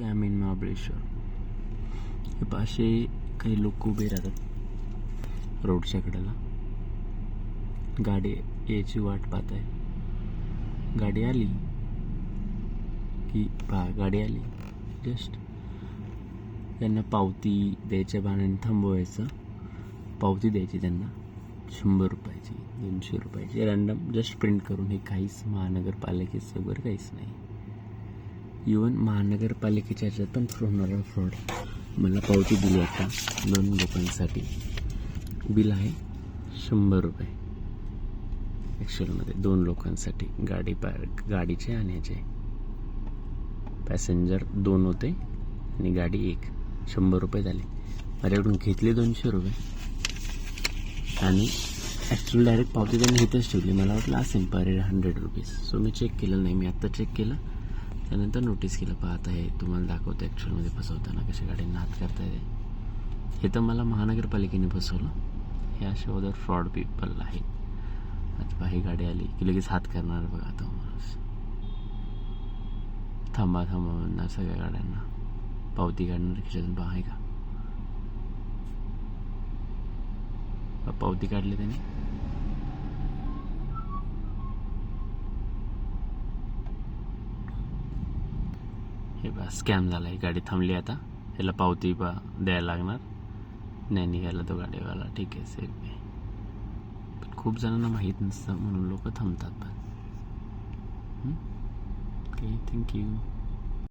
Scam in Mahabaleshwar. हे पाशे काही लोक उभे राहतात रोडच्या कडेला, गाडी याची वाट पाहत आहे. गाडी आली की गाडी आली जस्ट त्यांना पावती द्यायच्या बाणाने थांबवायचं. पावती द्यायची त्यांना 100 रुपयाची, 200 रुपयाची, रँडम जस्ट प्रिंट करून. हे काहीच महानगरपालिकेचं वगैरे काहीच नाही. इवन महानगरपालिकेच्या ह्याच्यात पण होणारा फ्रॉड. मला पावती दिली आता 2 लोकांसाठी. बिल आहे 100 रुपये ॲक्च्युअलमध्ये 2 लोकांसाठी. गाडीचे आणि ह्याचे पॅसेंजर 2 होते आणि गाडी 1. 100 रुपये झाले. माझ्याकडून घेतले 200 रुपये आणि ॲक्च्युअली डायरेक्ट पावती त्यांनी इथंच ठेवली. मला वाटलं असेल पर 100 रुपीज. सो मी चेक केलं नाही. मी आत्ता चेक केलं, त्यानंतर नोटीस केलं. पाहता हे तुम्हाला दाखवतं ॲक्च्युअलमध्ये फसवताना कशा गाड्यांना हात करता येते. हे तर मला महानगरपालिकेने फसवलं. हे अशा अदर फ्रॉड पीपल आहेत. आता ही गाडी आली की लगेच हात करणार बघा. आता माणूस थांबा म्हणणार सगळ्या गाड्यांना. पावती काढणार खिशातून पहा आहे का. पावती काढली त्याने. हे बा स्कॅम झाला. ही गाडी थांबली. आता ह्याला पावती द्यायला लागणार. नाही निघायला तो गाडीवाला. ठीक आहे, सेफ आहे. पण खूप जणांना माहीत नसतं म्हणून लोक थांबतात. पण ओके, थँक्यू.